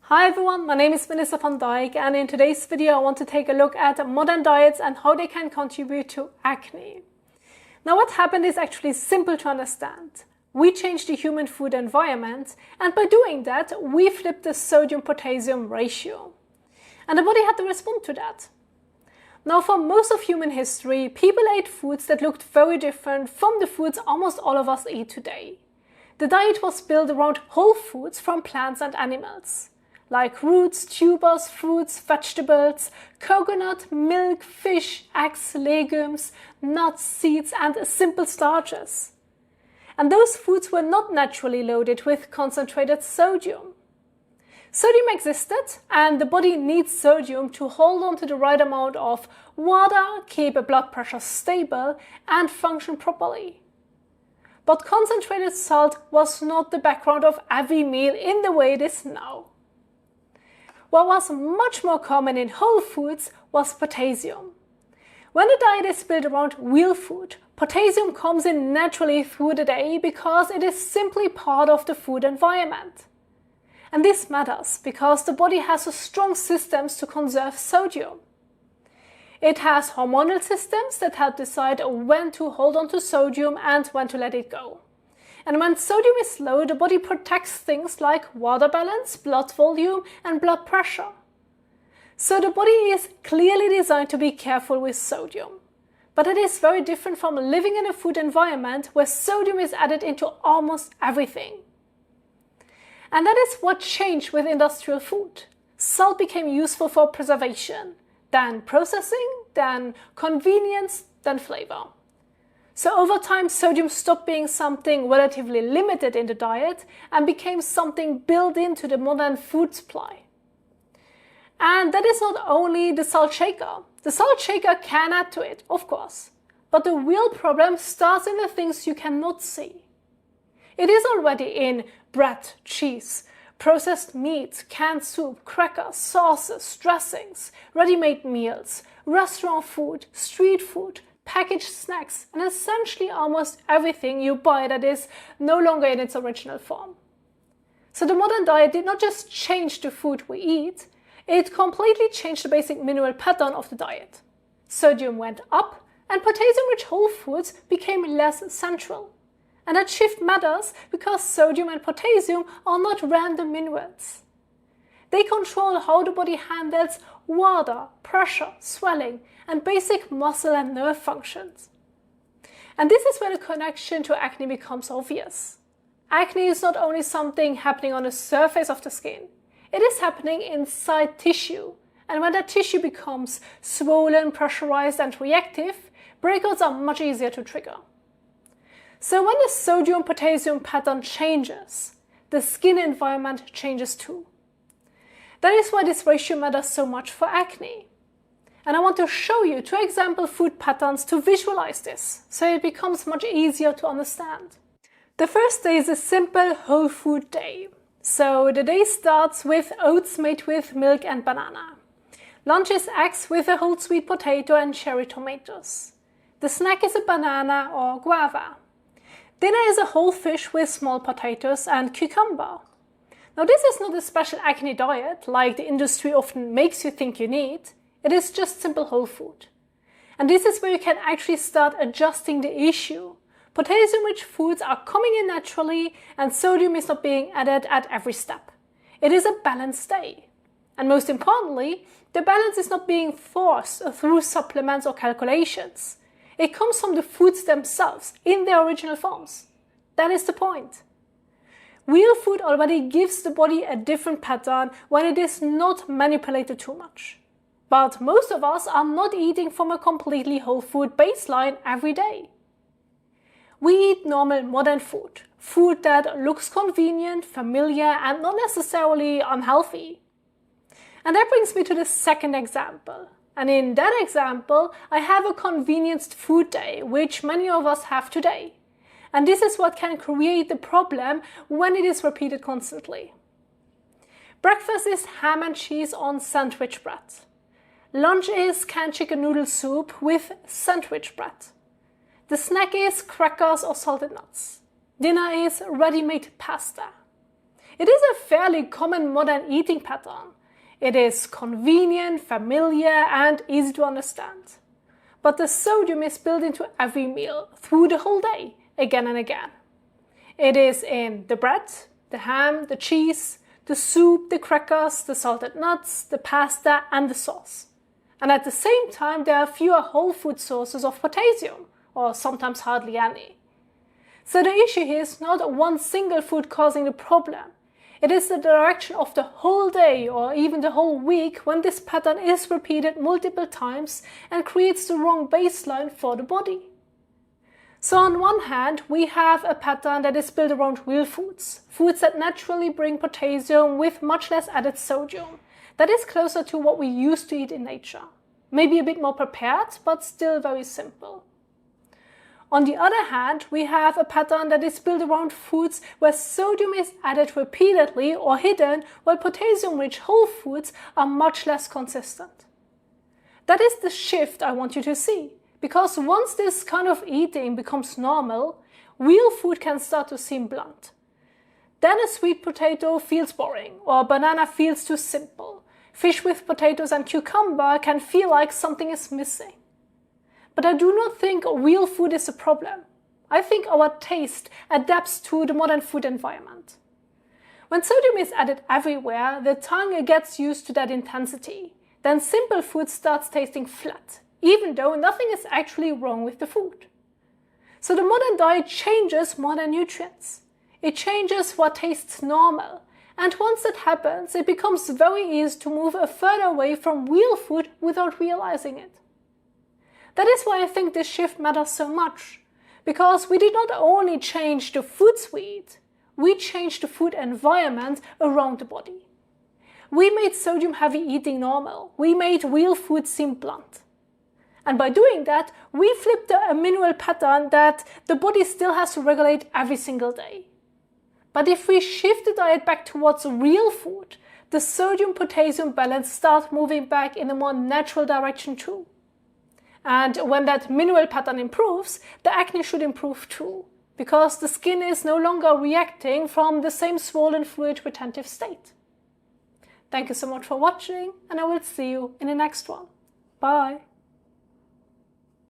Hi everyone, my name is Vanessa van Dijk, and in today's video I want to take a look at modern diets and how they can contribute to acne. Now what happened is actually simple to understand. We changed the human food environment, and by doing that we flipped the sodium-potassium ratio. And the body had to respond to that. Now for most of human history, people ate foods that looked very different from the foods almost all of us eat today. The diet was built around whole foods from plants and animals, like roots, tubers, fruits, vegetables, coconut, milk, fish, eggs, legumes, nuts, seeds, and simple starches. And those foods were not naturally loaded with concentrated sodium. Sodium existed, and the body needs sodium to hold on to the right amount of water, keep a blood pressure stable, and function properly. But concentrated salt was not the background of every meal in the way it is now. What was much more common in whole foods was potassium. When a diet is built around real food, potassium comes in naturally through the day because it is simply part of the food environment. And this matters because the body has strong systems to conserve sodium. It has hormonal systems that help decide when to hold on to sodium and when to let it go. And when sodium is low, the body protects things like water balance, blood volume, and blood pressure. So the body is clearly designed to be careful with sodium. But it is very different from living in a food environment where sodium is added into almost everything. And that is what changed with industrial food. Salt became useful for preservation, then processing, then convenience, then flavor. So over time, sodium stopped being something relatively limited in the diet and became something built into the modern food supply. And that is not only the salt shaker. The salt shaker can add to it, of course. But the real problem starts in the things you cannot see. It is already in bread, cheese, processed meats, canned soup, crackers, sauces, dressings, ready-made meals, restaurant food, street food, packaged snacks, and essentially almost everything you buy that is no longer in its original form. So the modern diet did not just change the food we eat, it completely changed the basic mineral pattern of the diet. Sodium went up, and potassium-rich whole foods became less central. And that shift matters because sodium and potassium are not random minerals. They control how the body handles water, pressure, swelling, and basic muscle and nerve functions. And this is where the connection to acne becomes obvious. Acne is not only something happening on the surface of the skin, it is happening inside tissue. And when that tissue becomes swollen, pressurized, and reactive, breakouts are much easier to trigger. So when the sodium-potassium pattern changes, the skin environment changes too. That is why this ratio matters so much for acne. And I want to show you two example food patterns to visualize this, so it becomes much easier to understand. The first day is a simple whole food day. So the day starts with oats made with milk and banana. Lunch is eggs with a whole sweet potato and cherry tomatoes. The snack is a banana or guava. Dinner is a whole fish with small potatoes and cucumber. Now this is not a special acne diet like the industry often makes you think you need. It is just simple whole food. And this is where you can actually start adjusting the issue. Potassium-rich foods are coming in naturally and sodium is not being added at every step. It is a balanced day. And most importantly, the balance is not being forced through supplements or calculations. It comes from the foods themselves in their original forms. That is the point. Real food already gives the body a different pattern when it is not manipulated too much. But most of us are not eating from a completely whole food baseline every day. We eat normal modern food, food that looks convenient, familiar, and not necessarily unhealthy. And that brings me to the second example. And in that example, I have a convenienced food day, which many of us have today. And this is what can create the problem when it is repeated constantly. Breakfast is ham and cheese on sandwich bread. Lunch is canned chicken noodle soup with sandwich bread. The snack is crackers or salted nuts. Dinner is ready-made pasta. It is a fairly common modern eating pattern. It is convenient, familiar, and easy to understand. But the sodium is built into every meal, through the whole day, again and again. It is in the bread, the ham, the cheese, the soup, the crackers, the salted nuts, the pasta, and the sauce. And at the same time, there are fewer whole food sources of potassium, or sometimes hardly any. So the issue here is not one single food causing the problem. It is the direction of the whole day or even the whole week when this pattern is repeated multiple times and creates the wrong baseline for the body. So on one hand, we have a pattern that is built around real foods, foods that naturally bring potassium with much less added sodium. That is closer to what we used to eat in nature. Maybe a bit more prepared, but still very simple. On the other hand, we have a pattern that is built around foods where sodium is added repeatedly or hidden, while potassium-rich whole foods are much less consistent. That is the shift I want you to see, because once this kind of eating becomes normal, real food can start to seem blunt. Then a sweet potato feels boring, or a banana feels too simple. Fish with potatoes and cucumber can feel like something is missing. But I do not think real food is a problem. I think our taste adapts to the modern food environment. When sodium is added everywhere, the tongue gets used to that intensity. Then simple food starts tasting flat, even though nothing is actually wrong with the food. So the modern diet changes more than nutrients. It changes what tastes normal. And once that happens, it becomes very easy to move further away from real food without realizing it. That is why I think this shift matters so much, because we did not only change the foods we eat, we changed the food environment around the body. We made sodium-heavy eating normal. We made real food seem blunt. And by doing that, we flipped a mineral pattern that the body still has to regulate every single day. But if we shift the diet back towards real food, the sodium-potassium balance starts moving back in a more natural direction too. And when that mineral pattern improves, the acne should improve too, because the skin is no longer reacting from the same swollen fluid-retentive state. Thank you so much for watching, and I will see you in the next one. Bye!